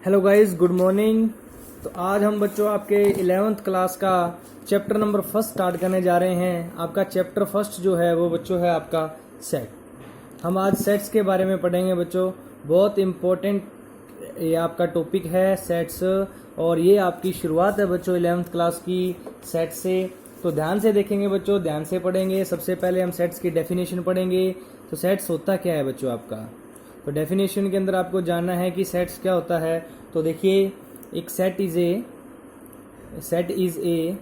Hello guys, good morning. तो आज हम बच्चों आपके 11th क्लास का चैप्टर नंबर फर्स्ट स्टार्ट करने जा रहे हैं। आपका चैप्टर फर्स्ट जो है वो बच्चों है आपका सेट। हम आज सेट्स के बारे में पढ़ेंगे बच्चों। बहुत इम्पोर्टेंट ये आपका टॉपिक है सेट्स, और ये आपकी शुरुआत है बच्चों 11th क्लास की सेट से। तो ध्यान से देखेंगे बच्चों, ध्यान से पढ़ेंगे। सबसे पहले हम सेट्स की डेफिनेशन पढ़ेंगे। तो सेट्स होता क्या है बच्चों आपका, तो डेफिनेशन के अंदर आपको जानना है कि सेट्स क्या होता है। तो देखिए, एक set is a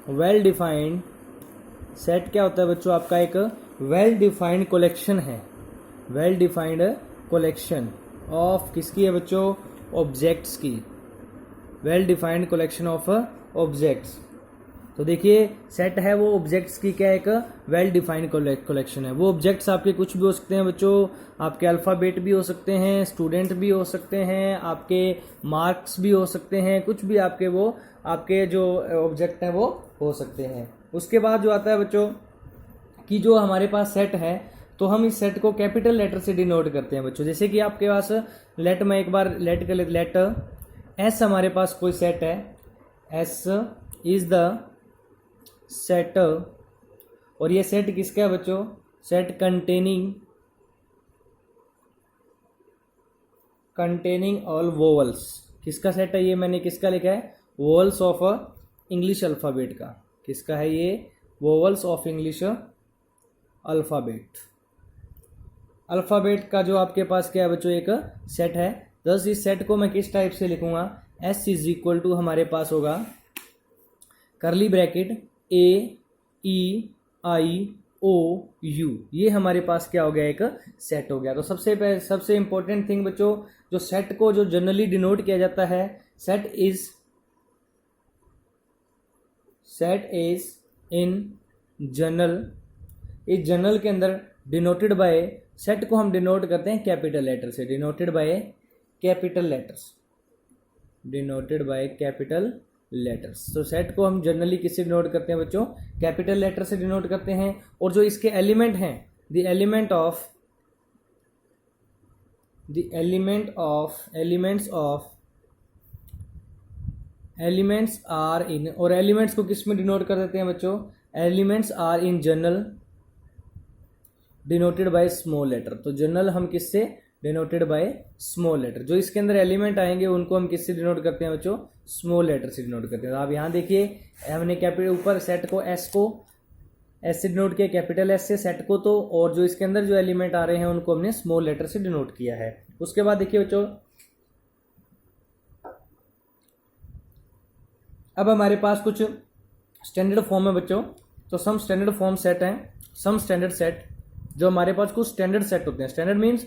well defined set. क्या होता है बच्चों आपका, एक वेल डिफाइंड कलेक्शन है। वेल डिफाइंड कलेक्शन ऑफ किसकी है बच्चों, ऑब्जेक्ट्स की। Well defined collection of objects. तो देखिए, सेट है वो ऑब्जेक्ट्स की क्या, एक वेल डिफाइंड कलेक्शन है। वो ऑब्जेक्ट्स आपके कुछ भी हो सकते हैं बच्चों। आपके अल्फ़ाबेट भी हो सकते हैं, स्टूडेंट भी हो सकते हैं, आपके मार्क्स भी हो सकते हैं, कुछ भी आपके वो आपके जो ऑब्जेक्ट हैं वो हो सकते हैं। उसके बाद जो आता है बच्चों कि जो हमारे पास सेट है, तो हम इस सेट को कैपिटल लेटर से डिनोट करते हैं बच्चों। जैसे कि आपके पास लेट, मैं एक बार लेट कर लेटर एस, हमारे पास कोई सेट है। एस इज द सेट, और ये सेट किसका है बच्चों, सेट कंटेनिंग ऑल वोवल्स। किसका सेट है ये, मैंने किसका लिखा है, वोवल्स ऑफ इंग्लिश अल्फ़ाबेट का। किसका है ये, वोवल्स ऑफ इंग्लिश अल्फ़ाबेट का जो आपके पास क्या है बच्चों, एक सेट है। दस इस सेट को मैं किस टाइप से लिखूंगा, एस इज इक्वल टू हमारे पास होगा करली bracket A E I O you. ये हमारे पास क्या हो गया, एक सेट हो गया। तो सबसे इंपॉर्टेंट थिंग बच्चों, जो सेट को जो जनरली डिनोट किया जाता है, सेट इज इन जनरल। इस जनरल के अंदर डिनोटेड बाय, सेट को हम डिनोट करते हैं कैपिटल लेटर से। Denoted by capital letters. तो सेट को हम जनरली किससे डिनोट करते हैं बच्चों, कैपिटल लेटर से डिनोट करते हैं। और जो इसके एलिमेंट हैं, द एलिमेंट्स आर इन, और एलिमेंट्स को किस में डिनोट कर देते हैं बच्चों, elements are in general denoted by small letter. तो जनरल हम किससे डिनोटेड बाय स्मॉल लेटर। जो इसके अंदर एलिमेंट आएंगे उनको हम किससे डिनोट करते हैं बच्चों, स्मॉल लेटर से डिनोट करते हैं। तो आप यहाँ देखिए, हमने कैपिटल ऊपर सेट को एस से डिनोट किया, कैपिटल एस से सेट को, तो और जो इसके अंदर जो एलिमेंट आ रहे हैं उनको हमने स्मॉल लेटर से डिनोट किया है। उसके बाद देखिए बच्चों, अब हमारे पास कुछ स्टैंडर्ड फॉर्म है बच्चों। तो सम स्टैंडर्ड फॉर्म सेट हैं, सम स्टैंडर्ड सेट। जो हमारे पास कुछ स्टैंडर्ड सेट होते हैं, स्टैंडर्ड मीन्स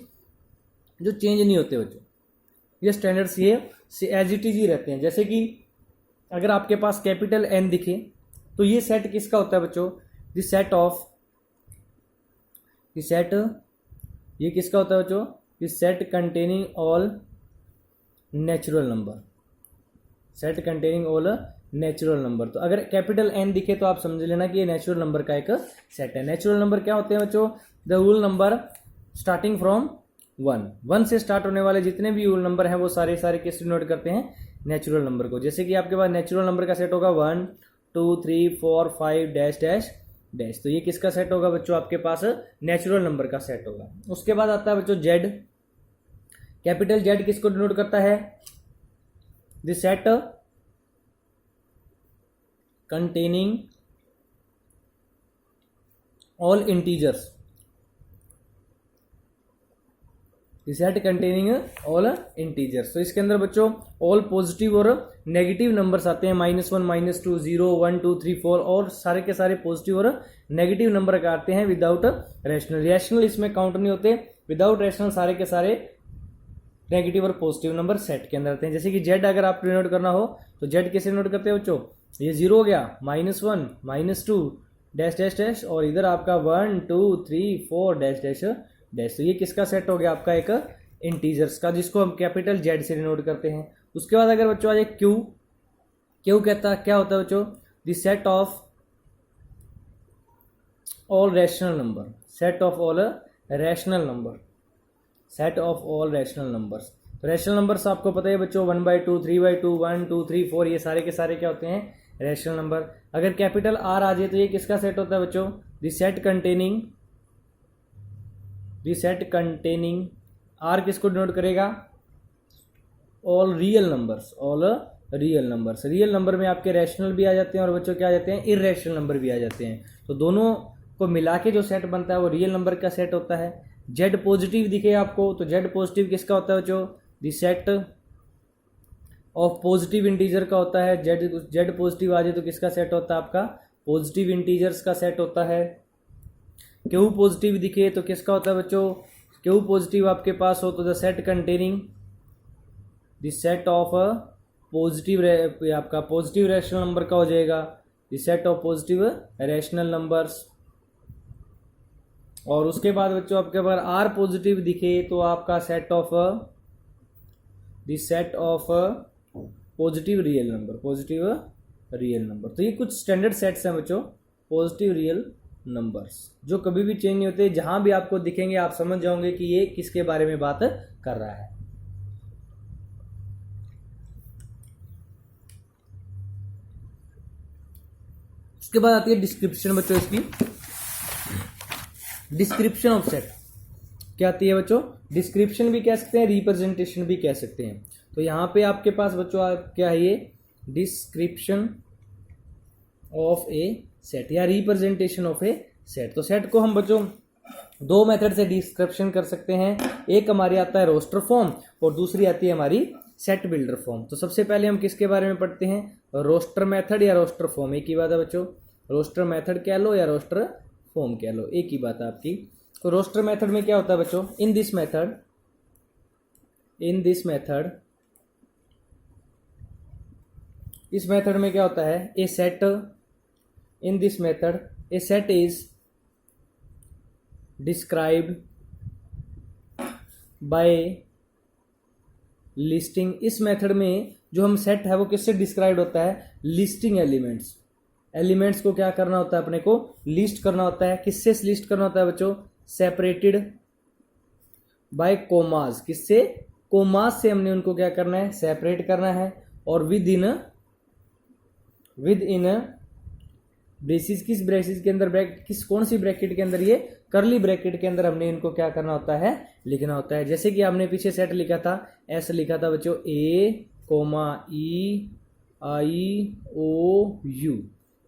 जो चेंज नहीं होते बच्चों। ये स्टैंडर्ड्स ये एज इट इज ही रहते हैं। जैसे कि अगर आपके पास कैपिटल एन दिखे, तो ये सेट किसका होता है बच्चों, ये किसका होता है बच्चों, this set containing all natural number. तो अगर कैपिटल एन दिखे तो आप समझ लेना कि ये नेचुरल नंबर का एक सेट है। नेचुरल नंबर क्या होते हैं बच्चों, the whole number starting from one से स्टार्ट होने वाले जितने भी होल नंबर हैं वो सारे किस डिनोट करते हैं, नेचुरल नंबर को। जैसे कि आपके पास नेचुरल नंबर का सेट होगा 1 2 3 4 5 डैश डैश डैश। तो ये किसका सेट होगा बच्चों, आपके पास नेचुरल नंबर का सेट होगा। उसके बाद आता है बच्चों जेड। कैपिटल जेड किसको डिनोट करता है, the set containing all integers. तो इसके अंदर बच्चों ऑल पॉजिटिव और नेगेटिव नंबर्स आते हैं, -1 -2 0 1 2 3 4, और सारे के सारे पॉजिटिव और नेगेटिव नंबर का आते हैं विदाउट रैशनल इसमें काउंट नहीं होते। विदाउट रैशनल सारे के सारे नेगेटिव और पॉजिटिव नंबर सेट के अंदर आते हैं। जैसे कि जेड अगर आप डिनोट करना हो तो जेड कैसे नोट करते हैं बच्चों, ये 0 हो गया, -1 -2 डैश डैश डैश, और इधर आपका 1 2 3 4 डैश डैश डैश। तो ये किसका सेट हो गया, आपका एक इंटीजर्स का, जिसको हम कैपिटल जेड से डिनोट करते हैं। उसके बाद अगर बच्चों आ जाए क्यू कहता क्या होता है बच्चों, the set of all rational number. Set of all rational numbers. तो रैशनल नंबर्स आपको पता है बच्चों, 1/2, 3/2, 1, 2, 3, 4, ये सारे के सारे क्या होते हैं, रैशनल नंबर। अगर कैपिटल आर आ जाए तो ये किसका सेट होता है बच्चों, द सेट कंटेनिंग आर किसको डिनोट करेगा, all real numbers, real number में आपके रैशनल भी आ जाते हैं और बच्चों क्या आ जाते हैं, इररेशनल नंबर भी आ जाते हैं। तो दोनों को मिला के जो सेट बनता है वो रियल नंबर का सेट होता है। जेड पॉजिटिव दिखे आपको तो जेड पॉजिटिव किसका होता है बच्चों, the set of positive integer का होता है। जेड पॉजिटिव आ जाए तो किसका सेट होता है आपका, पॉजिटिव इंटीजर्स का सेट होता है। क्यू पॉजिटिव दिखे तो किसका होता है बच्चों, क्यू पॉजिटिव आपके पास हो तो the set containing the set of positive, आपका पॉजिटिव रैशनल नंबर का हो जाएगा, the set of positive rational numbers. और उसके बाद बच्चों आपके पास आर पॉजिटिव दिखे तो आपका set of the set of positive real number. तो ये कुछ स्टैंडर्ड सेट्स हैं बच्चों पॉजिटिव रियल नंबर्स, जो कभी भी चेंज नहीं होते। जहां भी आपको दिखेंगे आप समझ जाओगे कि ये किसके बारे में बात कर रहा है। उसके बाद आती है डिस्क्रिप्शन बच्चों, इसकी डिस्क्रिप्शन ऑफ सेट क्या आती है बच्चों, डिस्क्रिप्शन भी कह सकते हैं, रिप्रेजेंटेशन भी कह सकते हैं। तो यहां पे आपके पास बच्चों क्या है, ये डिस्क्रिप्शन ऑफ ए सेट या रिप्रेजेंटेशन ऑफ ए सेट। तो सेट को हम बच्चों दो मेथड से डिस्क्रिप्शन कर सकते हैं, एक हमारी आता है रोस्टर फॉर्म और दूसरी आती है हमारी सेट बिल्डर फॉर्म। तो सबसे पहले हम किसके बारे में पढ़ते हैं, रोस्टर मेथड या रोस्टर फॉर्म, एक ही बात है बच्चों, रोस्टर मेथड कह लो या रोस्टर फॉर्म कह लो, एक ही बात है आपकी। तो रोस्टर मेथड में क्या होता है बच्चों, इन दिस मेथड इस मेथड में क्या होता है, a set in this method a set is described by listing. इस मेथड में जो हम सेट है वो किससे डिस्क्राइब होता है, लिस्टिंग एलिमेंट्स को क्या करना होता है, अपने को लिस्ट करना होता है। किससे लिस्ट करना होता है बच्चों, सेपरेटेड बाय कोमास, किससे, कोमास से हमने उनको क्या करना है, सेपरेट करना है। और विद इन ब्रेसिस, किस ब्रेसिस के अंदर, कौन सी ब्रैकेट के अंदर, ये करली ब्रैकेट के अंदर हमने इनको क्या करना होता है, लिखना होता है। जैसे कि आपने पीछे सेट लिखा था, एस लिखा था बच्चों, ए coma E I O you,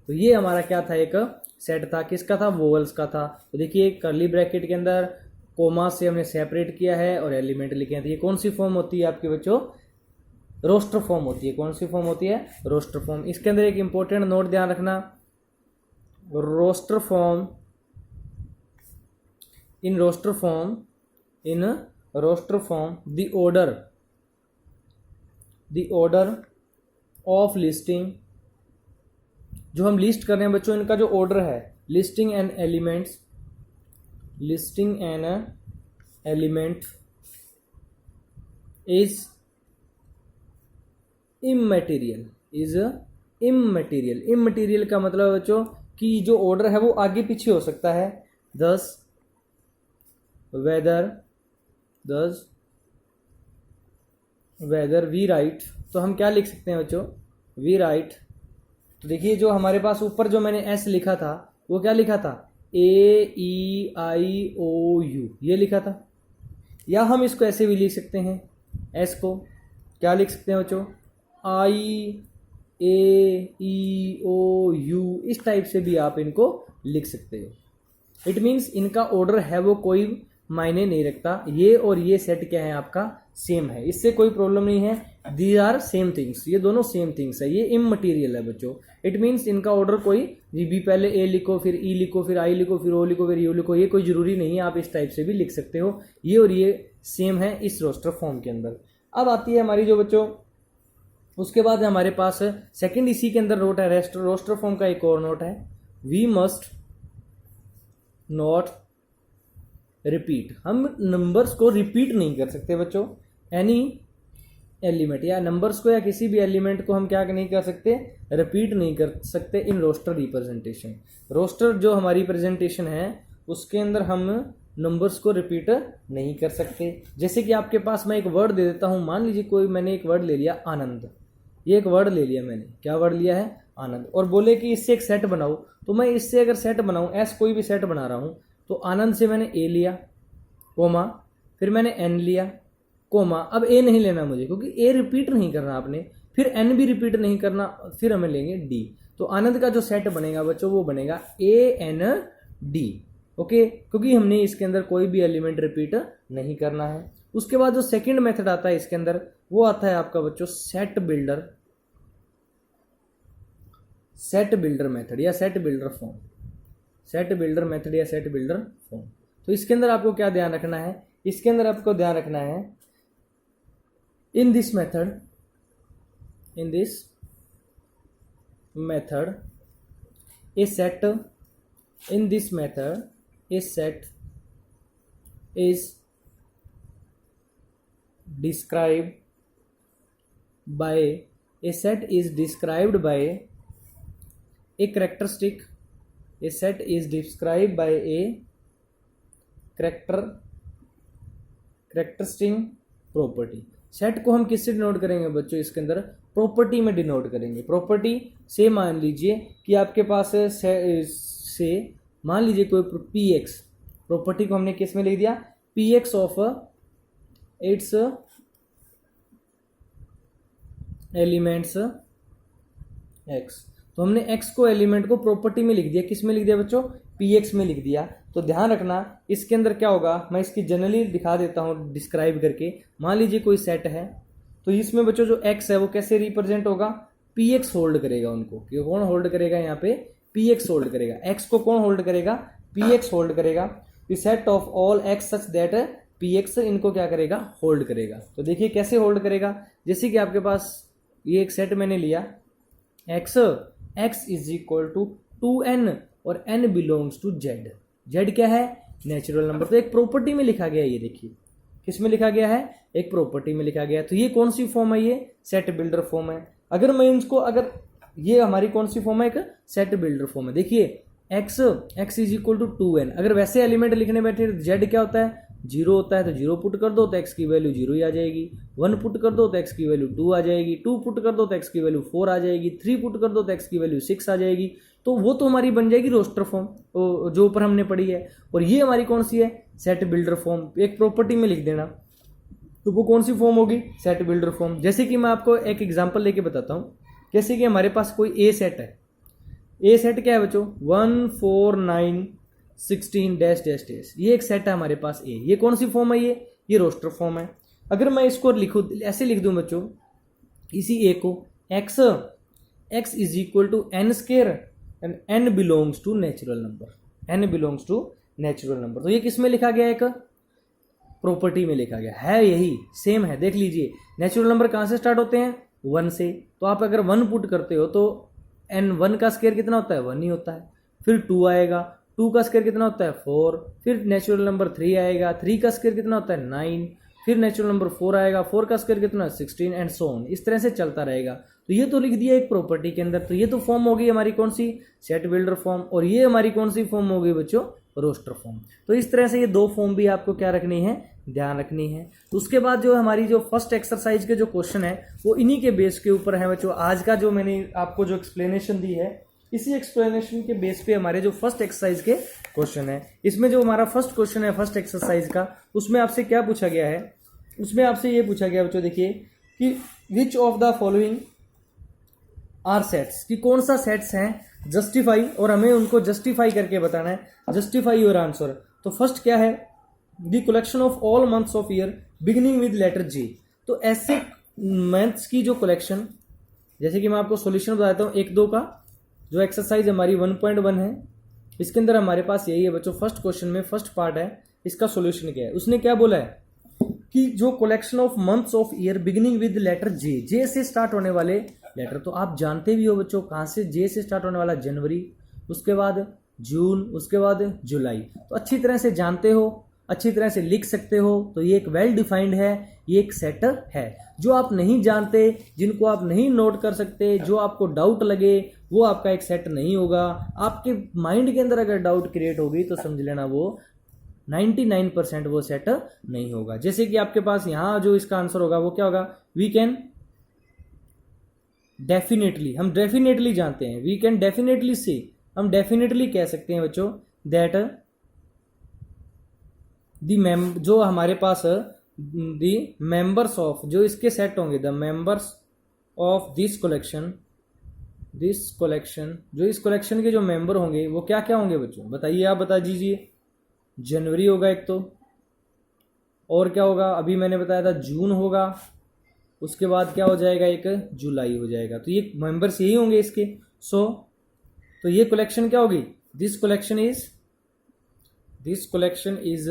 तो ये हमारा क्या था, एक सेट था, किसका था, वोवल्स का था। तो देखिए करली ब्रैकेट के अंदर कोमा से हमने सेपरेट किया है और एलिमेंट लिखे हैं। तो ये कौन सी फॉर्म होती है आपके बच्चों, रोस्टर फॉर्म होती है। कौन सी फॉर्म होती है, रोस्टर फॉर्म। इसके अंदर एक इंपॉर्टेंट नोट ध्यान रखना, roster form in roster form the order of listing, जो हम लिस्ट कर रहे हैं बच्चों, इनका जो ऑर्डर है, listing an element is immaterial का मतलब बच्चों कि जो ऑर्डर है वो आगे पीछे हो सकता है। दस वेदर वी राइट, तो हम क्या लिख सकते हैं बच्चों, वी राइट। तो देखिए जो हमारे पास ऊपर जो मैंने एस लिखा था वो क्या लिखा था, ए ई आई ओ यू, ये लिखा था। या हम इसको ऐसे भी लिख सकते हैं, एस को क्या लिख सकते हैं बच्चों, आई ए ई ओ यू, इस टाइप से भी आप इनको लिख सकते हो। इट मीन्स इनका ऑर्डर है वो कोई मायने नहीं रखता, ये और ये सेट क्या है आपका, सेम है, इससे कोई प्रॉब्लम नहीं है। दी आर सेम थिंग्स, ये दोनों सेम थिंग्स है, ये इममटेरियल है बच्चों। इट मीन्स इनका ऑर्डर कोई भी, पहले ए लिखो फिर ई लिखो फिर आई लिखो फिर ओ लिखो फिर यू लिखो, ये कोई जरूरी नहीं है, आप इस टाइप से भी लिख सकते हो। ये और ये सेम है इस रोस्टर फॉर्म के अंदर। अब आती है हमारी जो बच्चों, उसके बाद हमारे पास सेकंड इसी के अंदर नोट है, रोस्टर फॉर्म का एक और नोट है, वी मस्ट नॉट रिपीट। हम नंबर्स को रिपीट नहीं कर सकते बच्चों, एनी एलिमेंट या नंबर्स को या किसी भी एलिमेंट को हम क्या नहीं कर सकते, रिपीट नहीं कर सकते इन रोस्टर रिप्रेजेंटेशन। रोस्टर जो हमारी प्रेजेंटेशन है उसके अंदर हम नंबर्स को रिपीट नहीं कर सकते। जैसे कि आपके पास मैं एक वर्ड दे देता हूं, मान लीजिए कोई मैंने एक वर्ड ले लिया आनंद, ये एक वर्ड ले लिया मैंने, क्या वर्ड लिया है आनंद, और बोले कि इससे एक सेट बनाओ, तो मैं इससे अगर सेट बनाऊं, ऐसा कोई भी सेट बना रहा हूं, तो आनंद से मैंने ए लिया कोमा, फिर मैंने एन लिया कोमा, अब ए नहीं लेना मुझे क्योंकि ए रिपीट नहीं करना आपने, फिर एन भी रिपीट नहीं करना, फिर हमें लेंगे डी। तो आनंद का जो सेट बनेगा बच्चों वो बनेगा ए एन डी, ओके, क्योंकि हमने इसके अंदर कोई भी एलिमेंट रिपीट नहीं करना है। उसके बाद जो सेकंड मेथड आता है इसके अंदर वो आता है आपका बच्चों सेट बिल्डर मेथड या set builder form, set builder method या सेट बिल्डर फॉर्म। तो इसके अंदर आपको क्या ध्यान रखना है, इसके अंदर आपको ध्यान रखना है इन this method a set is described by a characteristic, a set is described by a characteristic property। Set को हम किससे डिनोट करेंगे बच्चों, इसके अंदर प्रॉपर्टी में डिनोट करेंगे। प्रॉपर्टी से मान लीजिए कि आपके पास से मान लीजिए कोई पी एक्स, प्रॉपर्टी को हमने किस में लिख दिया, P x of its elements x. तो हमने एक्स को एलिमेंट को प्रॉपर्टी में लिख दिया, किस में लिख दिया बच्चों, पी एक्स में लिख दिया। तो ध्यान रखना इसके अंदर क्या होगा, मैं इसकी जनरली दिखा देता हूं डिस्क्राइब करके। मान लीजिए कोई सेट है, तो इसमें बच्चों जो एक्स है वो कैसे रिप्रेजेंट होगा, पी एक्स होल्ड करेगा उनको, कि कौन होल्ड करेगा, यहाँ पे पी एक्स होल्ड करेगा। एक्स को कौन होल्ड करेगा, पी एक्स होल्ड करेगा। The set of all x such that P x इनको क्या करेगा, होल्ड करेगा। तो देखिए कैसे होल्ड करेगा, जैसे कि आपके पास ये एक सेट मैंने लिया x is equal to 2n और n belongs to Z. Z क्या है, नेचुरल नंबर। तो एक प्रॉपर्टी में लिखा गया है, ये देखिए किस में लिखा गया है, एक प्रॉपर्टी में लिखा गया है। तो ये कौन सी फॉर्म है, ये सेट बिल्डर फॉर्म है। अगर मैं इसको, अगर ये हमारी कौन सी फॉर्म है, एक सेट बिल्डर फॉर्म है। देखिए x is equal to 2n, अगर वैसे एलिमेंट लिखने बैठे जेड क्या होता है, 0 होता है, तो 0 पुट कर दो तो एक्स की वैल्यू 0 ही आ जाएगी। 1 पुट कर दो तो एक्स की वैल्यू 2 आ जाएगी। 2 पुट कर दो तो एक्स की वैल्यू 4 आ जाएगी। 3 पुट कर दो तो एक्स की वैल्यू 6 आ जाएगी। तो वो तो हमारी बन जाएगी रोस्टर फॉर्म, जो ऊपर हमने पढ़ी है। और ये हमारी कौन सी है, सेट बिल्डर फॉर्म। एक प्रॉपर्टी में लिख देना, तो वो कौन सी फॉर्म होगी, सेट बिल्डर फॉर्म। जैसे कि मैं आपको एक एग्जांपल लेके बताता हूं, जैसे कि हमारे पास कोई ए सेट है। ए सेट क्या है बच्चों, 1 4 9 16 डैश डैश डैश, ये एक सेट है हमारे पास ए। ये कौन सी फॉर्म है, ये रोस्टर फॉर्म है। अगर मैं इसको लिखूं, ऐसे लिख दूं बच्चों, इसी ए को x is equal to n square and n belongs to natural number, n belongs to natural number. तो ये किस में लिखा गया, एक प्रॉपर्टी में लिखा गया है। यही सेम है, देख लीजिए नेचुरल नंबर कहां से स्टार्ट होते हैं, 1 से। तो आप अगर 1 पुट करते हो तो एन 1 का स्केयर कितना होता है, 1 ही होता है। फिर 2 आएगा, 2 का स्केयर कितना होता है, 4। फिर नेचुरल नंबर 3 आएगा, 3 का स्केयर कितना होता है, 9। फिर नेचुरल नंबर 4 आएगा, 4 का स्केयर कितना है, 16 एंड सो ऑन। इस तरह से चलता रहेगा। तो ये तो लिख दिया एक प्रॉपर्टी के अंदर। तो ये तो फॉर्म होगी हमारी कौन सी, सेट बिल्डर फॉर्म। और ये हमारी कौन सी फॉर्म होगी बच्चों, रोस्टर फॉर्म। तो इस तरह से ये 2 फॉर्म भी आपको क्या रखनी है, ध्यान रखनी है। तो उसके बाद जो हमारी जो फर्स्ट एक्सरसाइज के जो क्वेश्चन है वो इन्हीं के बेस के ऊपर है बच्चों। आज का जो मैंने आपको जो एक्सप्लेनेशन दी है, इसी एक्सप्लेनेशन के बेस पे हमारे जो फर्स्ट एक्सरसाइज के क्वेश्चन है। इसमें जो हमारा फर्स्ट क्वेश्चन है फर्स्ट एक्सरसाइज का, उसमें आपसे क्या पूछा गया है, उसमें आपसे ये पूछा गया बच्चों, देखिए कि which of the following are sets, कि कौन सा सेट्स हैं जस्टिफाई, और हमें उनको जस्टिफाई करके बताना है, जस्टिफाई योर आंसर। तो फर्स्ट क्या है, the collection of all months of year beginning with letter G. तो ऐसे मंथ्स की जो कलेक्शन, जैसे कि मैं आपको सॉल्यूशन बताता हूँ 1-2 का। जो एक्सरसाइज हमारी 1.1 है, इसके अंदर हमारे पास यही है बच्चों। फर्स्ट क्वेश्चन में फर्स्ट पार्ट है, इसका सॉल्यूशन क्या है। उसने क्या बोला है कि जो collection of months of year beginning with letter J, J से स्टार्ट होने वाले लेटर, तो आप जानते भी हो बच्चों कहां से जे से स्टार्ट होने वाला, जनवरी, उसके बाद जून, उसके बाद जुलाई। तो अच्छी तरह से जानते हो, अच्छी तरह से लिख सकते हो। तो ये एक वेल डिफाइंड है, ये एक सेट है। जो आप नहीं जानते, जिनको आप नहीं नोट कर सकते, जो आपको डाउट लगे, वो आपका एक सेट नहीं होगा। आपके माइंड के अंदर अगर डाउट क्रिएट होगी तो समझ लेना वो 99% वो सेट नहीं होगा। जैसे कि आपके पास यहां जो इसका आंसर होगा वो क्या होगा, वी कैन डेफिनेटली, हम डेफिनेटली जानते हैं, वी कैन डेफिनेटली से, हम डेफिनेटली कह सकते हैं बच्चों दैट जो हमारे पास दी मेंबर्स ऑफ, जो इसके सेट होंगे, the members of this collection, जो इस कलेक्शन के जो मेंबर होंगे वो क्या क्या होंगे बच्चों, बताइए, आप बता दीजिए। जनवरी होगा एक तो, और क्या होगा, अभी मैंने बताया था जून होगा, उसके बाद क्या हो जाएगा, एक जुलाई हो जाएगा। तो ये मेंबर्स यही होंगे इसके। तो ये कलेक्शन क्या होगी, this collection is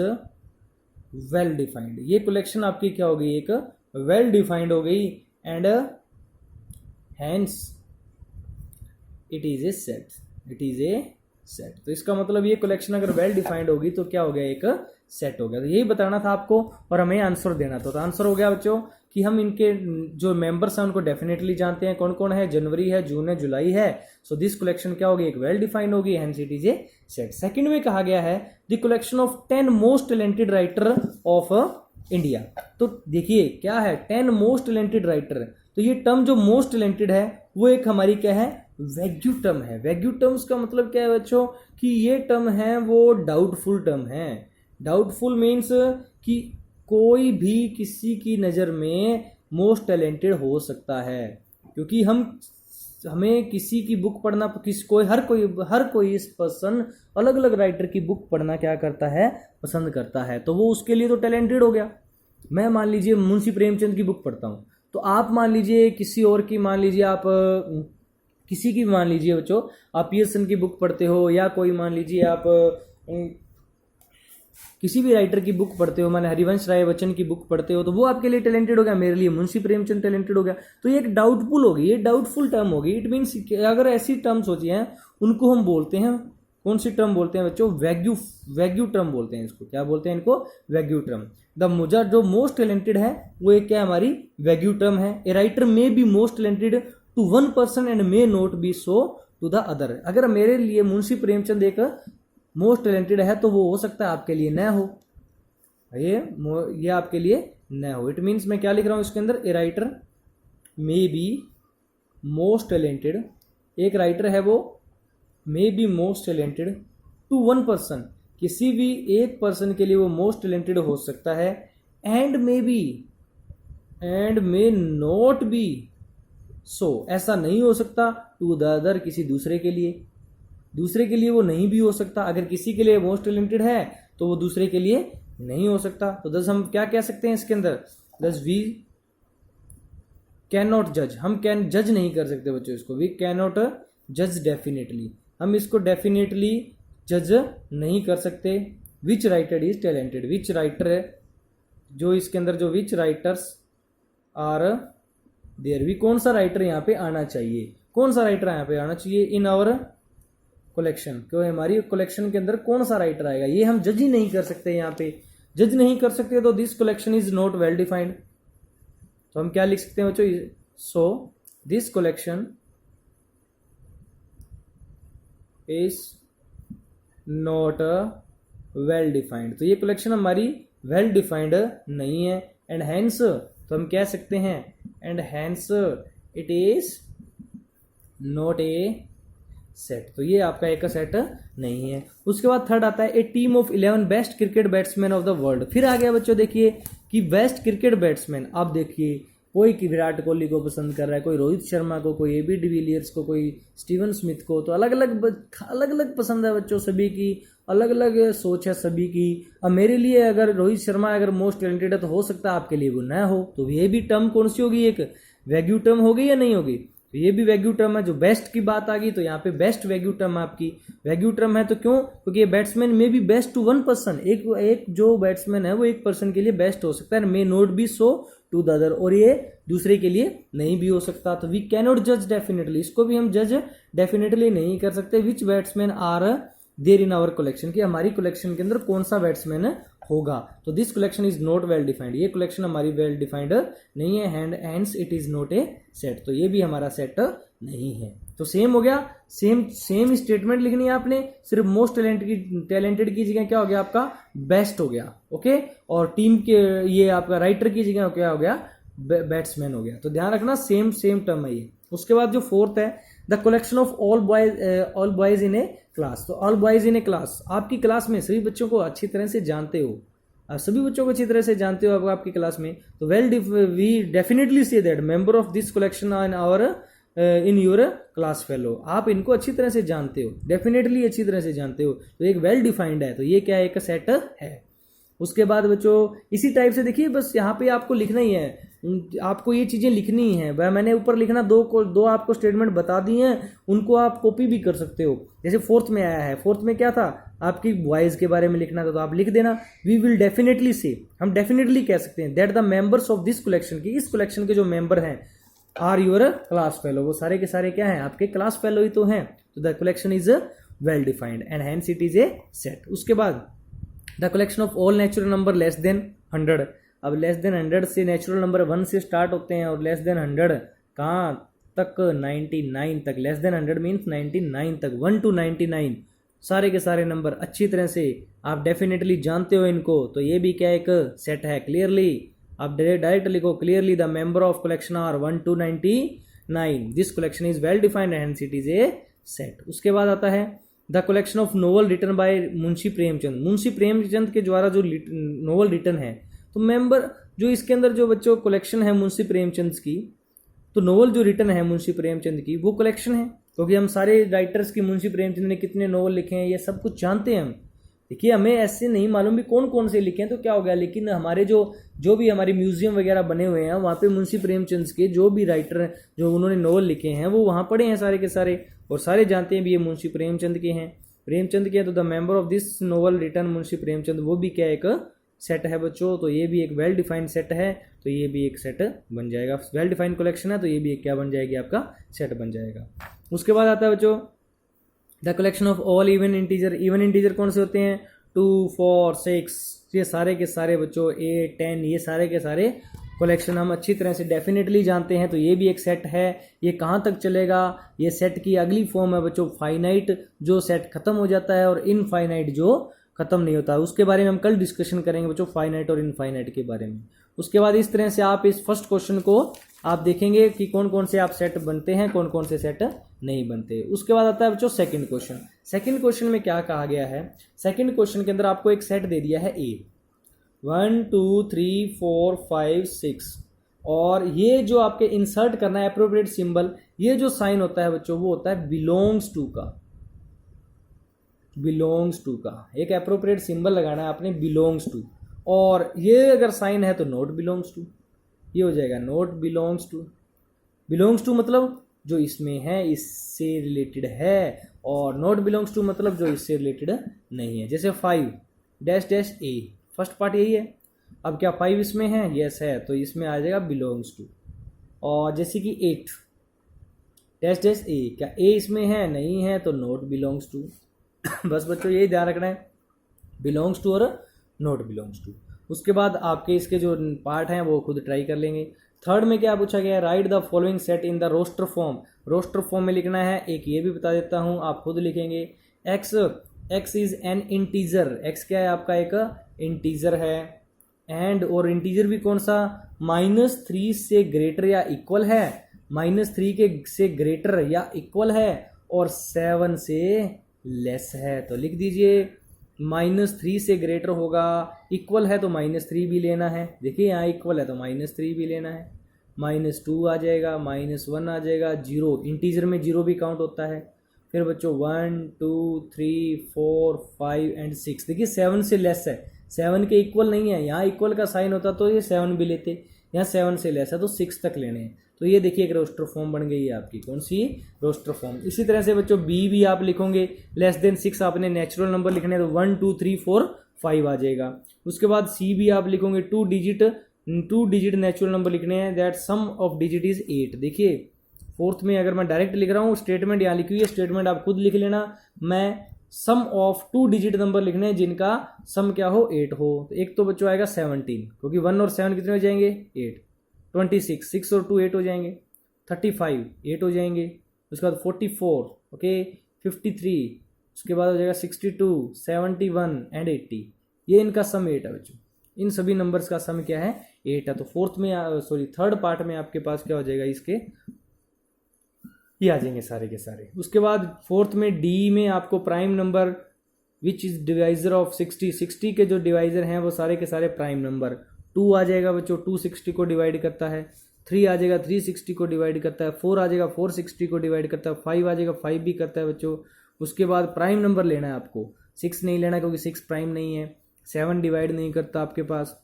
well defined. ये कलेक्शन आपकी क्या होगी, एक वेल डिफाइंड हो गई, and hence it is a set, तो इसका मतलब ये कलेक्शन अगर वेल डिफाइंड होगी तो क्या हो गया, एक सेट हो गया। तो यही बताना था आपको और हमें आंसर देना था। तो आंसर हो गया बच्चों कि हम इनके जो मेंबर्स हैं उनको डेफिनेटली जानते हैं, कौन कौन है, जनवरी है, जून है, जुलाई है। सो दिस कलेक्शन क्या होगी, एक वेल डिफाइंड होगी, hence it is a set. Second में कहा गया है the collection of 10 most talented writer of India. तो देखिए क्या है, 10 मोस्ट टैलेंटेड राइटर। तो ये टर्म जो मोस्ट टैलेंटेड है वो एक हमारी क्या है, वैग्यू टर्म है। वैग्यू टर्म्स का मतलब क्या है बच्चों, कि ये टर्म है वो डाउटफुल टर्म है। डाउटफुल मीन्स कि कोई भी किसी की नज़र में मोस्ट टैलेंटेड हो सकता है, क्योंकि हमें किसी की बुक पढ़ना, हर कोई इस पर्सन अलग अलग राइटर की बुक पढ़ना क्या करता है, पसंद करता है। तो वो उसके लिए तो टैलेंटेड हो गया। मैं मान लीजिए मुंशी प्रेमचंद की बुक पढ़ता हूँ, तो आप मान लीजिए किसी और की, मान लीजिए आप किसी की, मान लीजिए बच्चों आप पियर्सन की बुक पढ़ते हो, या कोई मान लीजिए आप किसी भी राइटर की बुक पढ़ते हो, माने हरिवंश राय बच्चन की बुक पढ़ते हो, तो वो आपके लिए टैलेंटेड हो गया। मेरे लिए मुंशी प्रेमचंद टैलेंटेड हो गया। तो ये एक डाउटफुल होगी, ये डाउटफुल टर्म होगी। इट मीन्स अगर ऐसी टर्म्स होती हैं उनको हम बोलते हैं, कौन सी टर्म बोलते हैं बच्चों, वैग्यू टर्म बोलते हैं इसको। क्या बोलते हैं इनको, वैग्यू टर्म। जो मोस्ट टैलेंटेड है वो एक क्या हमारी वैग्यू टर्म है। A writer may be most talented to one person and may not be so to the other. अगर मेरे लिए मुंशी प्रेमचंद एक मोस्ट टैलेंटेड है तो वो हो सकता है आपके लिए न हो, ये आपके लिए न हो। इट मीन्स मैं क्या लिख रहा हूं इसके अंदर, a writer may be most talented, एक राइटर है वो may be most talented to one person, किसी भी एक पर्सन के लिए वो मोस्ट टैलेंटेड हो सकता है, एंड मे नॉट बी सो, ऐसा नहीं हो सकता, टू द अदर, किसी दूसरे के लिए वो नहीं भी हो सकता। अगर किसी के लिए मोस्ट टैलेंटेड है तो वो दूसरे के लिए नहीं हो सकता। तो दस हम क्या कह सकते हैं इसके अंदर, दस वी कैन नॉट जज, हम कैन जज नहीं कर सकते बच्चों इसको, वी कैन नॉट जज डेफिनेटली, हम इसको डेफिनेटली जज नहीं कर सकते। Which writer is talented, which writer है जो इसके अंदर, जो विच राइटर्स आर देयर, भी कौन सा राइटर यहाँ पे आना चाहिए, कौन सा राइटर यहाँ पे आना चाहिए इन आवर कलेक्शन, क्यों हमारी कलेक्शन के अंदर कौन सा राइटर आएगा, ये हम जज ही नहीं कर सकते। यहाँ पे जज नहीं कर सकते तो this collection is not well defined. तो हम क्या लिख सकते हैं बच्चों, so this collection is not well defined. तो ये कलेक्शन हमारी वेल डिफाइंड नहीं है, एंड हैंस, तो हम कह सकते हैं and hence it is not a set. तो ये आपका एक सेट नहीं है। उसके बाद थर्ड आता है a team of 11 best cricket batsman of the world. फिर आ गया बच्चों देखिए कि बेस्ट क्रिकेट बैट्समैन, आप देखिए कोई कि विराट कोहली को पसंद कर रहा है, कोई रोहित शर्मा को, कोई एबी डिविलियर्स को, कोई स्टीवन स्मिथ को। तो अलग अलग पसंद है बच्चों सभी की, अलग अलग सोच है सभी की। अब मेरे लिए अगर रोहित शर्मा अगर मोस्ट टैलेंटेड है तो हो सकता है आपके लिए वो न हो। तो ये भी टर्म कौन सी होगी, एक वैग्यू टर्म होगी या नहीं होगी। तो ये भी वैग्यू टर्म है। जो बेस्ट की बात आ गई तो यहाँ पे बेस्ट वैग्यू टर्म आपकी वैग्यू टर्म है। तो क्यों, क्योंकि ये बैट्समैन में भी बेस्ट टू वन पर्सन, एक जो बैट्समैन है वो एक पर्सन के लिए बेस्ट हो सकता है, may not be so to the other, और ये दूसरे के लिए नहीं भी हो सकता। तो वी कैनॉट जज डेफिनेटली, इसको भी हम जज डेफिनेटली नहीं कर सकते। Which batsman are there in our collection, की हमारी कलेक्शन के अंदर कौन सा बैट्समैन होगा। तो this collection is not well defined, ये कलेक्शन हमारी वेल डिफाइंड नहीं है, hence it is not a set. तो ये भी हमारा सेट नहीं है। तो सेम हो गया, सेम स्टेटमेंट लिखनी है आपने, सिर्फ मोस्ट टैलेंटेड की जगह क्या हो गया आपका बेस्ट हो गया, ओके। और टीम के ये आपका राइटर की जगह क्या हो गया बैट्समैन हो गया। तो ध्यान रखना सेम टर्म है ये। उसके बाद जो फोर्थ है the collection of all boys in a class. तो all boys in a class, आपकी क्लास में सभी बच्चों को अच्छी तरह से जानते हो, आप सभी बच्चों को अच्छी तरह से जानते हो आपकी क्लास में। तो we definitely say that member of this collection in your class fellow, आप इनको अच्छी तरह से जानते हो, डेफिनेटली अच्छी तरह से जानते हो। तो एक वेल डिफाइंड है, तो ये क्या है एक सेट है। उसके बाद बच्चों इसी टाइप से देखिए, बस यहाँ पे आपको लिखना ही है, आपको ये चीजें लिखनी ही है। मैंने ऊपर लिखना दो आपको स्टेटमेंट बता दी हैं, उनको आप कॉपी भी कर सकते हो। जैसे फोर्थ में आया है, फोर्थ में क्या था आपकी बॉयज के बारे में लिखना था, तो आप लिख देना वी विल डेफिनेटली से, हम डेफिनेटली कह सकते हैं that the members of this collection, की इस कलेक्शन के जो मेंबर हैं आर योर क्लास फेलो, वो सारे के सारे क्या हैं आपके क्लास फेलो ही तो हैं। तो the collection is well defined and hence it is a set. उसके बाद the collection of all natural number less than 100। अब लेस देन 100 से नेचुरल नंबर 1 से स्टार्ट होते हैं और लेस देन 100 कहाँ तक 99 तक, लेस देन 100 मीन्स 99 तक, 1 to 99 सारे के सारे नंबर अच्छी तरह से आप डेफिनेटली जानते हो इनको। तो ये भी क्या एक सेट है। क्लियरली आप डायरेक्ट लिखो clearly the member of collection are 1 to 99, this collection is well defined and it is a set. उसके बाद आता है the collection of novel written by Munshi Premchand. Munshi Premchand के द्वारा जो नोवेल रिटन है, तो मेंबर जो इसके अंदर जो बच्चों कलेक्शन है मुंशी प्रेमचंद की, तो नोवेल जो रिटन है मुंशी प्रेमचंद की वो कलेक्शन है, क्योंकि हम सारे राइटर्स की मुंशी प्रेमचंद ने कितने नोवेल लिखे हैं ये सब कुछ जानते हैं हम। देखिए हमें ऐसे नहीं मालूम भी कौन कौन से लिखे हैं तो क्या हो गया, लेकिन हमारे जो भी हमारे म्यूजियम वगैरह बने हुए हैं वहाँ पे मुंशी प्रेमचंद के जो भी राइटर हैं जो उन्होंने नोवेल लिखे हैं वो वहाँ पढ़े हैं सारे के सारे, और सारे जानते हैं भी ये मुंशी प्रेमचंद के हैं। प्रेमचंद के हैं तो the member of this novel written Munshi Premchand, वो भी क्या एक सेट है बच्चों। तो ये भी एक वेल डिफाइंड सेट है, तो ये भी एक सेट बन जाएगा। वेल डिफाइंड कलेक्शन है तो ये भी एक क्या बन जाएगी आपका सेट बन जाएगा। उसके बाद आता है बच्चों the collection of all even integer. Even integer कौन से होते हैं 2, 4, 6, ये सारे के सारे बच्चों 8, 10 ये सारे के सारे कलेक्शन हम अच्छी तरह से डेफिनेटली जानते हैं। तो ये भी एक सेट है। ये कहाँ तक चलेगा, ये सेट की अगली फॉर्म है बच्चों फाइनाइट, जो सेट खत्म हो जाता है, और इनफाइनाइट जो खत्म नहीं होता। उसके बारे में हम कल डिस्कशन करेंगे बच्चों, फाइनाइट और इनफाइनाइट के बारे में। उसके बाद इस तरह से आप इस फर्स्ट क्वेश्चन को आप देखेंगे कि कौन कौन से आप सेट बनते हैं, कौन कौन से सेट नहीं बनते। उसके बाद आता है बच्चों सेकंड क्वेश्चन। सेकंड क्वेश्चन में क्या कहा गया है, सेकंड क्वेश्चन के अंदर आपको एक सेट दे दिया है ए 1 2 3 4 5 6, और ये जो आपके इंसर्ट करना है एप्रोप्रिएट सिंबल, ये जो साइन होता है बच्चों वो होता है बिलोंग्स टू का। बिलोंग्स टू का एक एप्रोप्रिएट सिंबल लगाना है आपने बिलोंग्स टू, और ये अगर साइन है तो नॉट बिलोंग्स टू, ये हो जाएगा not belongs to. Belongs to मतलब जो इसमें है इससे रिलेटेड है, और नॉट बिलोंग्स टू मतलब जो इससे रिलेटेड नहीं है। जैसे 5 डैश डैश ए, फर्स्ट पार्ट यही है। अब क्या 5 इसमें है, यस है, तो इसमें आ जाएगा बिलोंग्स टू। और जैसे कि 8 डैश डैश ए, क्या ए इसमें है, नहीं है, तो नॉट बिलोंग्स टू। बस बच्चों यही ध्यान रखना है, बिलोंग्स टू और नॉट बिलोंग्स टू। उसके बाद आपके इसके जो पार्ट हैं वो खुद ट्राई कर लेंगे। थर्ड में क्या पूछा गया है, write the following set in the roster form. Roster form में लिखना है, एक ये भी बता देता हूं, आप खुद लिखेंगे। X is an integer, x क्या है आपका एक इंटीजर है, एंड और इंटीजर भी कौन सा -3 से ग्रेटर या इक्वल है, -3 के से ग्रेटर या इक्वल है, और 7 से लेस है। तो लिख दीजिए -3 से ग्रेटर होगा, इक्वल है तो -3 भी लेना है। देखिए यहाँ इक्वल है तो -3 भी लेना है, -2 आ जाएगा, -1 आ जाएगा, 0 इंटीजर में 0 भी काउंट होता है। फिर बच्चों 1 2 3 4 5 एंड 6, देखिए 7 से लेस है, 7 के इक्वल नहीं है। यहाँ इक्वल का साइन होता तो ये 7 भी लेते, यहाँ 7 से लेस है तो 6 तक लेने हैं। तो ये देखिए एक रोस्टर फॉर्म बन गई है आपकी, कौन सी रोस्टर फॉर्म। इसी तरह से बच्चों बी भी आप लिखोगे, लेस देन 6 आपने नेचुरल नंबर लिखने हैं तो 1 2 3 4 5 आ जाएगा। उसके बाद सी भी आप लिखोगे, 2 डिजिट नेचुरल नंबर लिखने हैं, that sum of digit is 8। देखिए फोर्थ में अगर मैं डायरेक्ट लिख रहा हूँ, स्टेटमेंट यहाँ लिखी हुई है, स्टेटमेंट आप खुद लिख लेना। मैं सम ऑफ 2 डिजिट नंबर लिखने हैं जिनका सम क्या हो 8 हो। तो एक तो बच्चों आएगा 17, क्योंकि 1 और 7 कितने हो जाएंगे 8, 26, 6 और 2 8 हो जाएंगे, 35 8 हो जाएंगे, उसके बाद 44, ओके 53, उसके बाद हो जाएगा 62, 71 एंड 80। ये इनका सम 8 है बच्चों, इन सभी नंबर्स का सम क्या है 8 है। तो थर्ड पार्ट में आपके पास क्या हो जाएगा इसके, ये आ जाएंगे सारे के सारे। उसके बाद फोर्थ में डी में आपको prime number which is divisor of 60, 60 के जो डिवाइजर हैं वो सारे के सारे प्राइम नंबर। 2 आ जाएगा बच्चों, 2 60 को डिवाइड करता है। 3 आ जाएगा, 3 60 को डिवाइड करता है। 4 आ जाएगा, 4 60 को डिवाइड करता है। 5 आ जाएगा, 5 भी करता है बच्चों। उसके बाद प्राइम नंबर लेना है आपको, 6 नहीं लेना क्योंकि 6 प्राइम नहीं है। 7 डिवाइड नहीं करता आपके पास,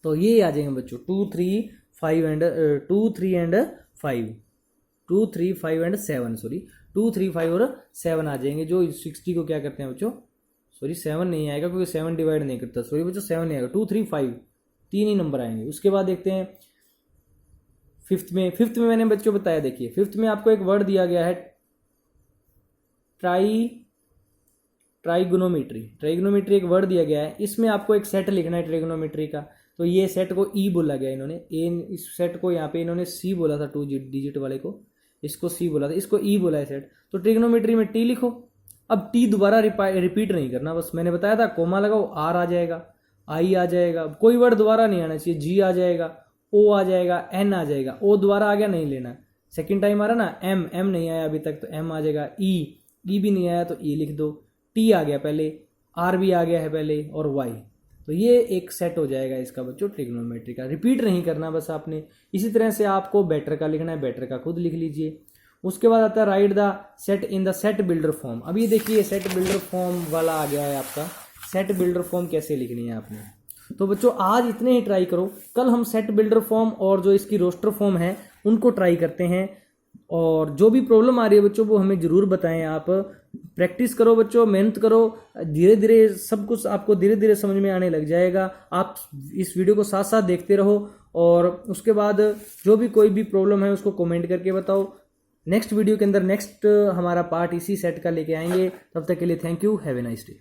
तो ये आ जाएंगे बच्चों 2 3 5 एंड 2 3 एंड 5, 2 3 5 एंड 7, सॉरी 2 3 5 और 7 आ जाएंगे, जो 60 को क्या करते हैं बच्चों, सॉरी 7 नहीं आएगा क्योंकि 7 डिवाइड नहीं करता, सॉरी बच्चों 7 नहीं आएगा, 2 3 5 तीन ही नंबर आएंगे। उसके बाद देखते हैं फिफ्थ में मैंने बच्चों बताया, देखिए फिफ्थ में आपको एक वर्ड दिया गया है ट्राइगोनोमेट्री एक वर्ड दिया गया है। इसमें आपको एक सेट लिखना है ट्राइगोनोमेट्री का, तो ये सेट को ई बोला गया इन्होंने, इस सेट को यहाँ पे इन्होंने सी बोला था, 2 डिजिट वाले को इसको सी बोला था, इसको ई बोला है सेट। तो ट्रिग्नोमेट्री में टी लिखो। अब टी दोबारा रिपीट नहीं करना, बस मैंने बताया था कोमा लगाओ, आर आ जाएगा, आई आ जाएगा, कोई वर्ड दोबारा नहीं आना चाहिए, जी आ जाएगा, ओ आ जाएगा, एन आ जाएगा, ओ दोबारा आ गया नहीं लेना, सेकंड टाइम आ रहा ना, एम नहीं आया अभी तक तो एम आ जाएगा, ई भी नहीं आया तो ई लिख दो, टी आ गया पहले, आर भी आ गया है पहले और वाई, तो ये एक सेट हो जाएगा इसका बच्चों ट्रिग्नोमेट्री का। रिपीट नहीं करना बस आपने। इसी तरह से आपको बेटर का लिखना है, बेटर का खुद लिख लीजिए। उसके बाद आता है write the set in the set builder form. अब ये देखिए सेट बिल्डर फॉर्म वाला आ गया है आपका, सेट बिल्डर फॉर्म कैसे लिखनी है आपने। तो बच्चों आज इतने ही ट्राई करो, कल हम सेट बिल्डर फॉर्म और जो इसकी रोस्टर फॉर्म है उनको ट्राई करते हैं। और जो भी प्रॉब्लम आ रही है बच्चों वो हमें जरूर बताएं। आप प्रैक्टिस करो बच्चों, मेहनत करो, धीरे धीरे सब कुछ आपको धीरे धीरे समझ में आने लग जाएगा। आप इस वीडियो को साथ साथ देखते रहो और उसके बाद जो भी कोई भी प्रॉब्लम है उसको कमेंट करके बताओ। नेक्स्ट वीडियो के अंदर नेक्स्ट हमारा पार्ट इसी सेट का लेके आएंगे। तब तक के लिए thank you, have a nice day.